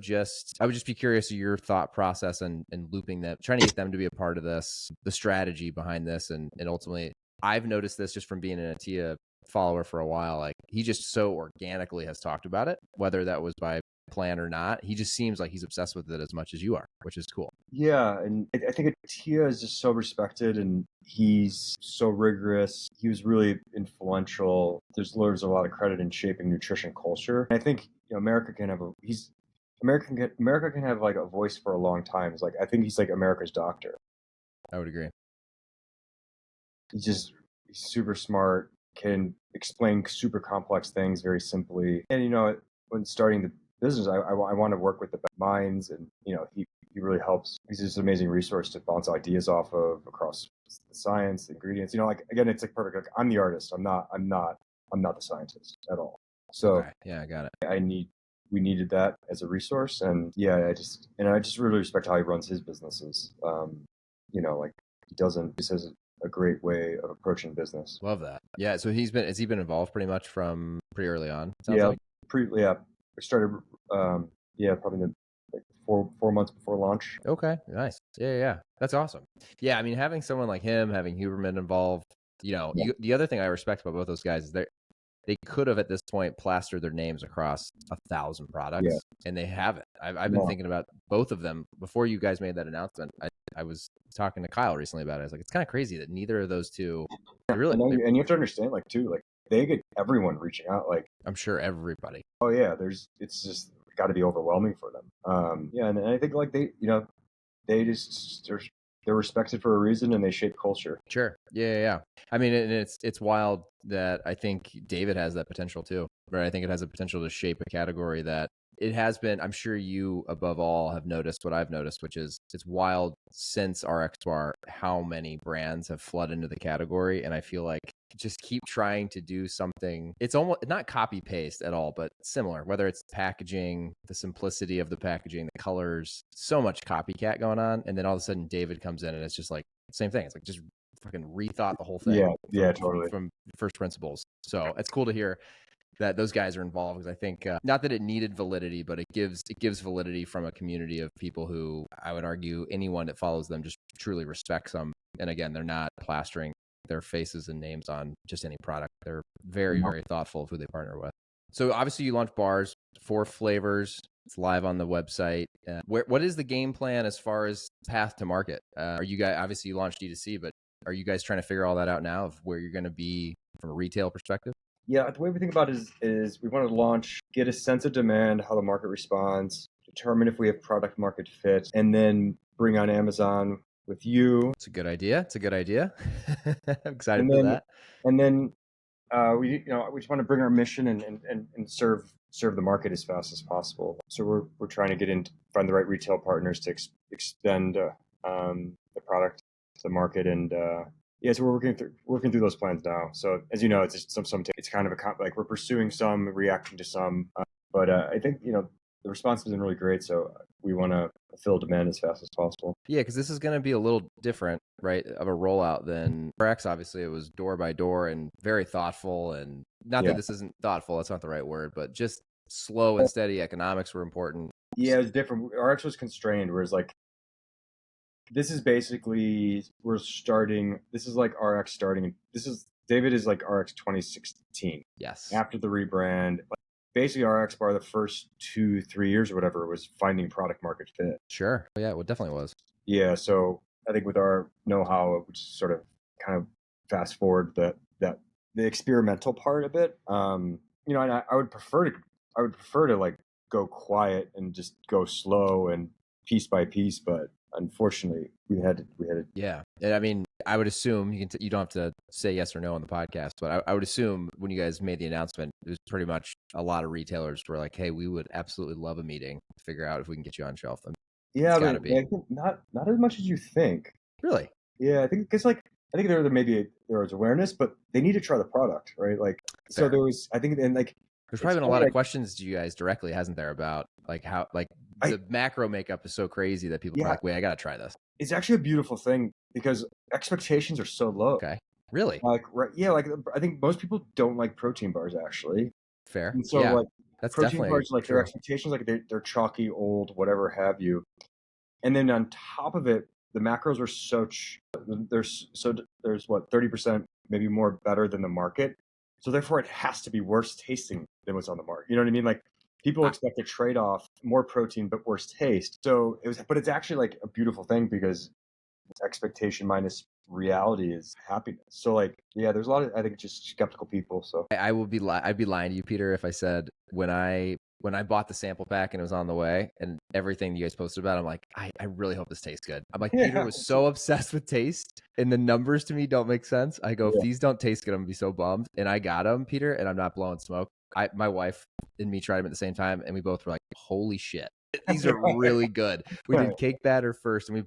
I would just be curious of your thought process and looping them, trying to get them to be a part of this, the strategy behind this. And ultimately, I've noticed this just from being an Atia follower for a while. Like he just so organically has talked about it, whether that was by plan or not. He just seems like he's obsessed with it as much as you are, which is cool. Yeah. And I think Atia is just so respected and he's so rigorous. He was really influential. There's a lot of credit in shaping nutrition culture. And I think America can have America can have like a voice for a long time. It's like I think he's like America's doctor. I would agree. He's super smart, can explain super complex things very simply. And when starting the business, I want to work with the best minds, and he really helps. He's just an amazing resource to bounce ideas off of across the science, the ingredients. Like again, it's like perfect. Like I'm the artist. I'm not the scientist at all. So okay. Yeah, I got it. We needed that as a resource, and I just really respect how he runs his businesses. Like he has a great way of approaching business. Love that. Yeah. So has he been involved pretty much from pretty early on? We started, probably like 4 months before launch. Okay, nice. Yeah. That's awesome. Yeah, I mean, having someone like him, having Huberman involved, the other thing I respect about both those guys is they could have at this point plastered their names across 1,000 products, and they haven't. I've been thinking about both of them before you guys made that announcement. I was talking to Kyle recently about it. I was like, it's kind of crazy that neither of those two really. And you have to understand, like, too, like they get everyone reaching out. Like, I'm sure everybody. Oh yeah, it's just got to be overwhelming for them. And I think like they're respected for a reason, and they shape culture. Sure. Yeah. I mean, and it's wild that I think David has that potential too, right? I think it has the potential to shape a category that it has been. I'm sure you, above all, have noticed what I've noticed, which is it's wild since RXBAR how many brands have flooded into the category, and I feel like just keep trying to do something. It's almost not copy paste at all, but similar, whether it's packaging, the simplicity of the packaging, the colors, so much copycat going on. And then all of a sudden David comes in and it's just like same thing. It's like just fucking rethought the whole thing. Totally. From first principles. So it's cool to hear that those guys are involved, because I think not that it needed validity, but it gives validity from a community of people who I would argue anyone that follows them just truly respects them. And again, they're not plastering their faces and names on just any product. They're very, very thoughtful of who they partner with. So obviously you launched bars, 4 flavors. It's live on the website. What is the game plan as far as path to market? Are you guys, obviously you launched D2C, but are you guys trying to figure all that out now of where you're going to be from a retail perspective? Yeah, the way we think about it is we want to launch, get a sense of demand, how the market responds, determine if we have product market fit, and then bring on Amazon with you. It's a good idea. It's a good idea. I'm excited And for then that. and then we just want to bring our mission and serve the market as fast as possible. So we're trying to find the right retail partners to extend the product to the market, and so we're working through those plans now. So as you know, it's just it's kind of like we're pursuing some, reacting to some, but I think the response has been really great. So we want to fulfill demand as fast as possible. Yeah, because this is going to be a little different, right, of a rollout than RX. Obviously, it was door by door and very thoughtful. And not that this isn't thoughtful, that's not the right word, but just slow and steady economics were important. Yeah, it was different. RX was constrained, whereas like this is basically this is like RX starting. David is like RX 2016. Yes. After the rebrand, basically RXBAR the first 2-3 years or whatever was finding product market fit. Sure. Yeah, it definitely was. Yeah, so I think with our know-how, which is sort of kind of fast forward the experimental part of it, and I would prefer to like go quiet and just go slow and piece by piece, but unfortunately we had to. Yeah. And I mean, I would assume you don't have to say yes or no on the podcast, but I would assume when you guys made the announcement, it was pretty much a lot of retailers were like, hey, we would absolutely love a meeting to figure out if we can get you on shelf. Yeah, it's gotta be. I think not as much as you think. Really? Yeah, I think because I think there was awareness, but they need to try the product, right? Like, Fair. so there was, I think, and like, there's probably been a lot of questions to you guys directly, hasn't there, about like how the macro makeup is so crazy that people are like, wait, I gotta try this. It's actually a beautiful thing because expectations are so low. Okay. Really? Like, right? Yeah, like I think most people don't like protein bars actually. Fair. And so like that's protein bars, like true. their expectations, like they're chalky, old, whatever have you. And then on top of it, the macros are there's what 30% maybe more better than the market. So therefore, it has to be worse tasting than what's on the market. You know what I mean? Like people expect a trade-off, more protein but worse taste. So but it's actually like a beautiful thing because expectation minus reality is happiness. So like, yeah, there's a lot of, I think, just skeptical people. So I'd be lying to you, Peter, if I said when I bought the sample pack and it was on the way and everything you guys posted about, I'm like, I really hope this tastes good. I'm like, Peter was so obsessed with taste and the numbers to me don't make sense. I go, if these don't taste good, I'm gonna be so bummed. And I got them, Peter, and I'm not blowing smoke. My wife and me tried them at the same time and we both were like, holy shit. These are really good. We did cake batter first and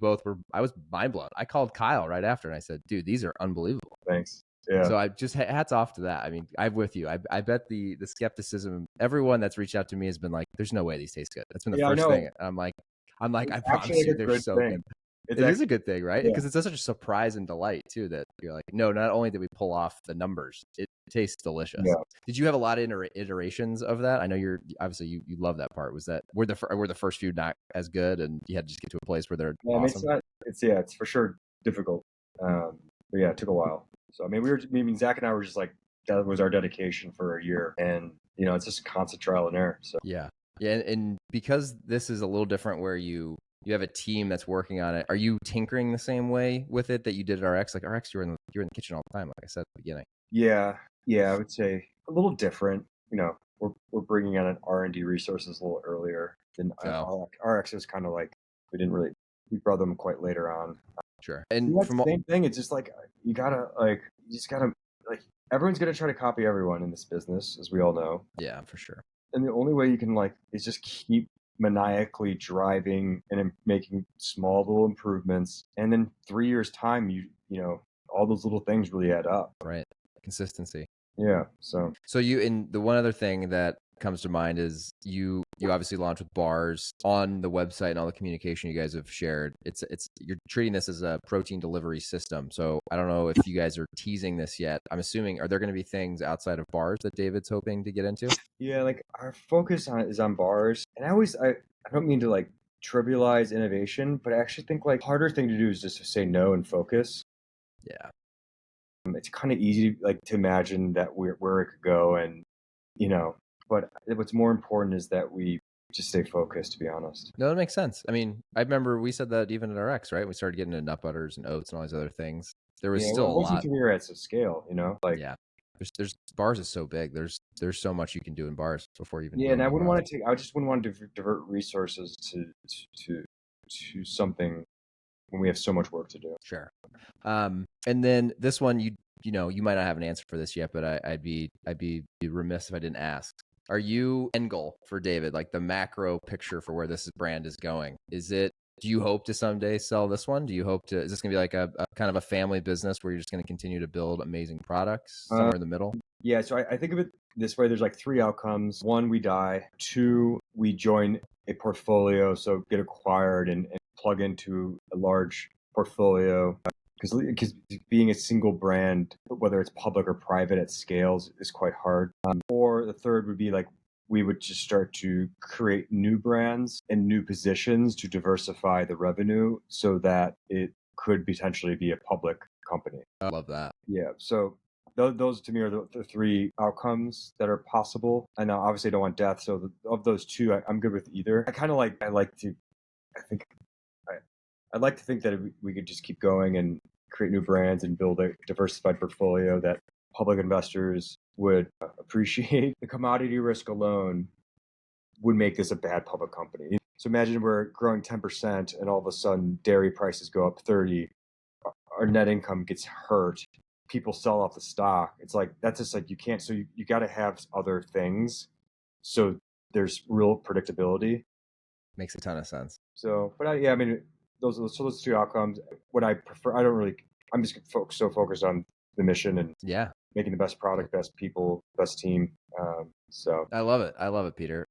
I was mind blown. I called Kyle right after and I said, dude, these are unbelievable. Thanks. Yeah. So I just hats off to that. I mean, I'm with you. I bet the skepticism, everyone that's reached out to me has been like, there's no way these taste good. That's been the first thing. I'm like, I promise you they're so good. It is a good thing, right? Because it's such a surprise and delight too that you're like, no, not only did we pull off the numbers, it tastes delicious. Yeah. Did you have a lot of iterations of that? I know you're obviously you love that part. Were the first few not as good and you had to just get to a place where they're awesome? It's for sure difficult. But yeah, it took a while. So I mean, Zach and I were just like, that was our dedication for a year, and it's just constant trial and error. So yeah, and because this is a little different, where you have a team that's working on it. Are you tinkering the same way with it that you did at RX? Like RX, you're in the kitchen all the time, like I said at the beginning. Yeah, I would say a little different. We're bringing on an R&D resources a little earlier than RX. Was kind of like we brought them quite later on. Sure. And from the same thing, it's just like you gotta everyone's gonna try to copy everyone in this business, as we all know. Yeah, for sure. And the only way you can is just keep maniacally driving and making small little improvements, and then 3 years time, all those little things really add up. Right. Consistency. Yeah. So the one other thing that comes to mind is you obviously launched with bars on the website and all the communication you guys have shared. You're treating this as a protein delivery system. So I don't know if you guys are teasing this yet. I'm assuming, are there going to be things outside of bars that David's hoping to get into? Yeah, like our focus is on bars. And I don't mean to trivialize innovation, but I actually think harder thing to do is just to say no and focus. Yeah. It's kind of easy to imagine that where it could go, and but what's more important is that we just stay focused, to be honest. No, that makes sense. I mean, I remember we said that even at RX, right? We started getting into nut butters and oats and all these other things. There was Yeah, still well, a it wasn't lot. until we were at scale, like, Yeah. There's bars is so big. There's so much you can do in bars before even yeah, and building bars. I just wouldn't want to divert resources to something when we have so much work to do. Sure. And then this one, you might not have an answer for this yet, but I'd be remiss if I didn't ask. Are you end goal for David, like the macro picture for where this brand is going? Do you hope to someday sell this one? Do you hope to, is this going to be like a kind of a family business where you're just going to continue to build amazing products somewhere in the middle? Yeah, so I think of it this way. There's like 3 outcomes. 1, we die. 2, we join a portfolio, so get acquired and plug into a large portfolio. Because being a single brand, whether it's public or private at scales, is quite hard. Or the third would be like we would just start to create new brands and new positions to diversify the revenue so that it could potentially be a public company. I love that. Yeah, so those to me are the 3 outcomes that are possible. I know obviously I don't want death, so of those 2, I'm good with either. I'd like to think that we could just keep going and create new brands and build a diversified portfolio that public investors would appreciate. The commodity risk alone would make this a bad public company. So imagine we're growing 10% and all of a sudden dairy prices go up 30, our net income gets hurt, people sell off the stock. It's like, that's just like, you can't, so you got to have other things. So there's real predictability. Makes a ton of sense. So, but I mean, those 2 outcomes. What I prefer, I'm just so focused on the mission and making the best product, best people, best team. So I love it, Peter.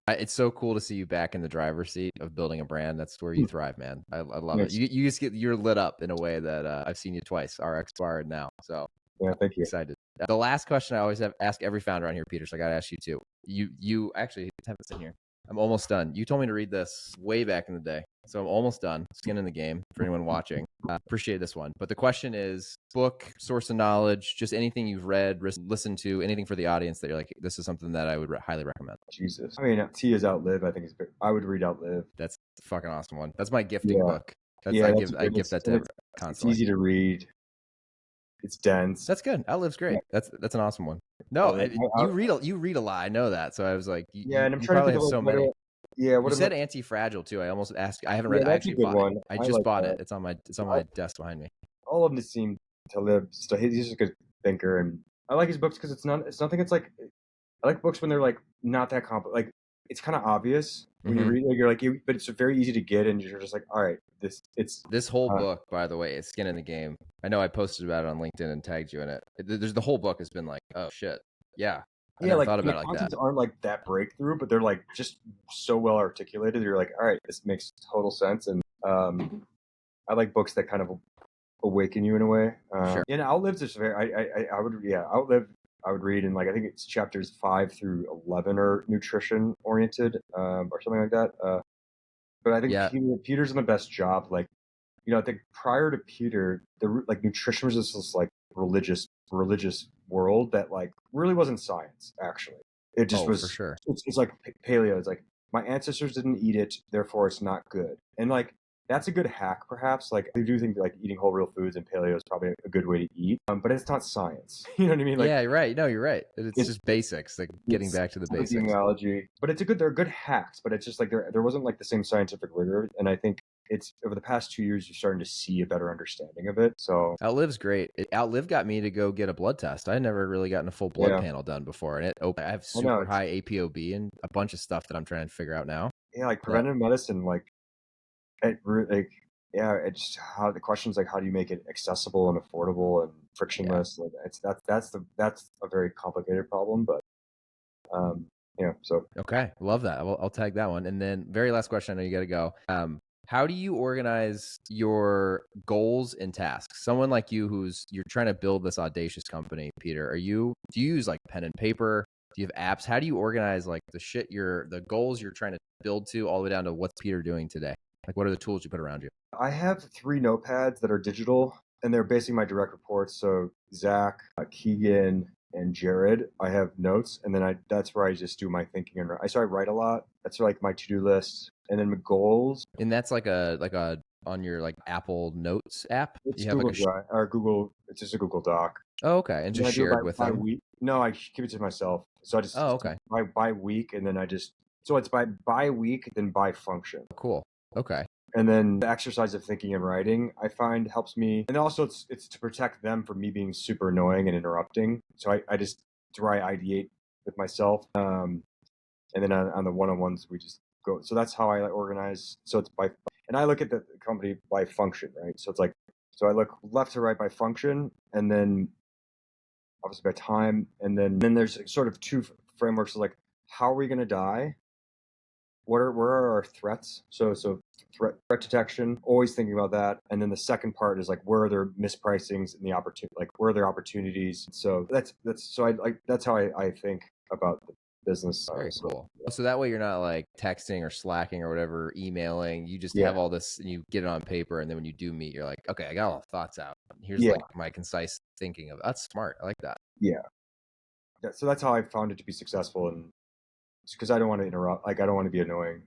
It's so cool to see you back in the driver's seat of building a brand. That's where you thrive, man. I love it. You just you're lit up in a way that I've seen you twice, RXBAR and now. So yeah, thank you. Excited. The last question I always ask every founder on here, Peter. So I got to ask you too. You actually have this in here. I'm almost done. You told me to read this way back in the day. So I'm almost done. Skin in the game for anyone watching. Appreciate this one. But the question is book, source of knowledge, just anything you've read, listened to, anything for the audience that you're like, this is something that I would highly recommend. Jesus. I mean, T is Outlive. I think I would read Outlive. That's a fucking awesome one. That's my gifting book. I give that to everyone constantly. It's easy to read. It's dense. That's good. Outliv's great. Yeah. That's an awesome one. No, you read a lot. I know that. So I was like, and I'm you trying probably to have so many. Yeah, you said Anti-Fragile too. I almost asked. I haven't read it. I actually bought it. I just bought it. It's on my desk behind me. All of them seem to live. So he's just a good thinker, and I like his books because it's nothing. It's like I like books when they're like not that complex. Like it's kind of obvious when you read it. You're like, but it's very easy to get, and you're just like, all right, this whole book, by the way, is skin in the game. I know I posted about it on LinkedIn and tagged you in it. There's the whole book has been like, oh shit, yeah. I never thought about it like that. Aren't like that breakthrough, but they're like just so well articulated. You're like, all right, this makes total sense. And I like books that kind of awaken you in a way. Sure. And Outliv's just Outlive. I would read, and like I think it's chapters 5 through 11 are nutrition oriented, or something like that. But I think Peter's done the best job. Like, I think prior to Peter, like nutrition was just this like religious world that like really wasn't science. Actually, it just was. For sure. It's like paleo. It's like my ancestors didn't eat it, therefore it's not good. And like that's a good hack, perhaps. Like I do think like eating whole real foods and paleo is probably a good way to eat, but it's not science. You know what I mean? Like, yeah, you're right. No, you're right. It's just basics, like getting back to the basics. Epidemiology, but they're good hacks. But it's just like there wasn't like the same scientific rigor, and I think it's over the past 2 years you're starting to see a better understanding of it. So Outliv's great. Outlive got me to go get a blood test. I had never really gotten a full blood panel done before, and I have super high APOB and a bunch of stuff that I'm trying to figure out now. Yeah, like preventive medicine, like it's how the questions like how do you make it accessible and affordable and frictionless? Like that's a very complicated problem, but so okay, love that. I'll tag that one. And then very last question. I know you got to go. How do you organize your goals and tasks? Someone like you you're trying to build this audacious company, Peter. Do you use like pen and paper? Do you have apps? How do you organize like the goals you're trying to build to all the way down to what's Peter doing today? Like what are the tools you put around you? I have 3 notepads that are digital and they're basically my direct reports. So Zach, Keegan, and Jared, I have notes, and then that's where I just do my thinking, and I write a lot. That's like my to-do list, and then my goals. And that's like a on your like Apple Notes app. It's You have Google like Drive or Google. It's just a Google Doc. oh, okay, and And just I do it shared with by them. week. No, I give it to myself. So I just Oh, okay, by week, and then so it's by week, then by function. cool. Okay, And then the exercise of thinking and writing, I find helps me. And also it's to protect them from me being super annoying and interrupting. So I just to where I ideate with myself. And then on the one-on-ones, we just go. So that's how I organize. So it's and I look at the company by function, right? So it's like, so I look left to right by function, and then obviously by time. And then there's sort of two frameworks of like, how are we going to die? Where are our threats? So threat detection, always thinking about that. And then the second part is like, where are there mispricings in the opportunity? Like, where are there opportunities? So that's how I think about the business. very cool. So that way you're not like texting or slacking or whatever, emailing. You just have all this and you get it on paper, and then when you do meet, you're like, okay, I got all the thoughts out. Here's like my concise thinking of that's smart. I like that. Yeah. So that's how I found it to be successful, and because I don't want to interrupt, like I don't want to be annoying.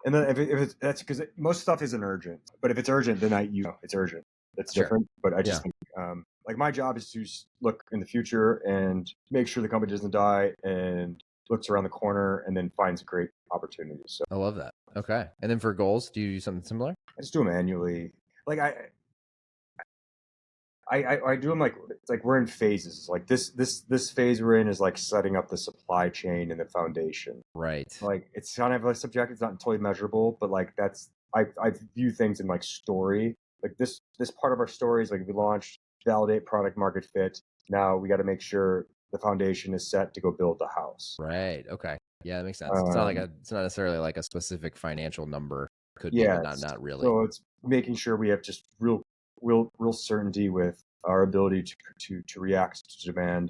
And then if it's that's because most stuff isn't urgent, but if it's urgent, then it's urgent. That's different. But I just think like my job is to look in the future and make sure the company doesn't die, and looks around the corner and then finds great opportunities. So I love that. Okay. And then for goals, do you do something similar? I just do them annually. Like I do them like it's like we're in phases. Like this phase we're in is like setting up the supply chain and the foundation. Right. Like it's kind of a subject. It's not totally measurable, but like I view things in like story. Like this part of our story is like we launched, validate product market fit. Now we got to make sure the foundation is set to go build the house. Right. Okay. Yeah, that makes sense. It's not necessarily like a specific financial number. Could be, but not really. So it's making sure we have just real certainty with our ability to react to demand.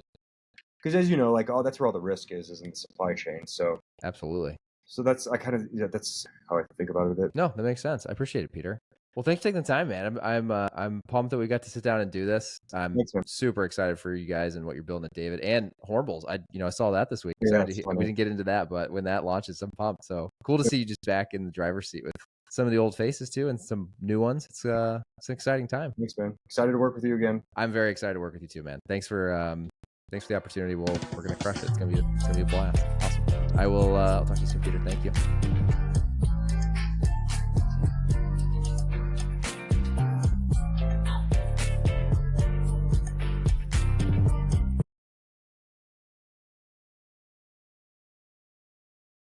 Because as you know, like that's where all the risk is in the supply chain. So absolutely. So that's that's how I think about it a bit. No, that makes sense. I appreciate it, Peter. Well, thanks for taking the time, man. I'm pumped that we got to sit down and do this. I'm super excited for you guys and what you're building at David and Horribles. I saw that this week. We didn't get into that, but when that launches, I'm pumped. So cool to see you just back in the driver's seat with some of the old faces too and some new ones. It's an exciting time. Thanks, man. Excited to work with you again. I'm very excited to work with you too, man. Thanks for the opportunity. We're gonna crush it. It's gonna be a blast. Awesome. I'll talk to you soon, Peter. Thank you.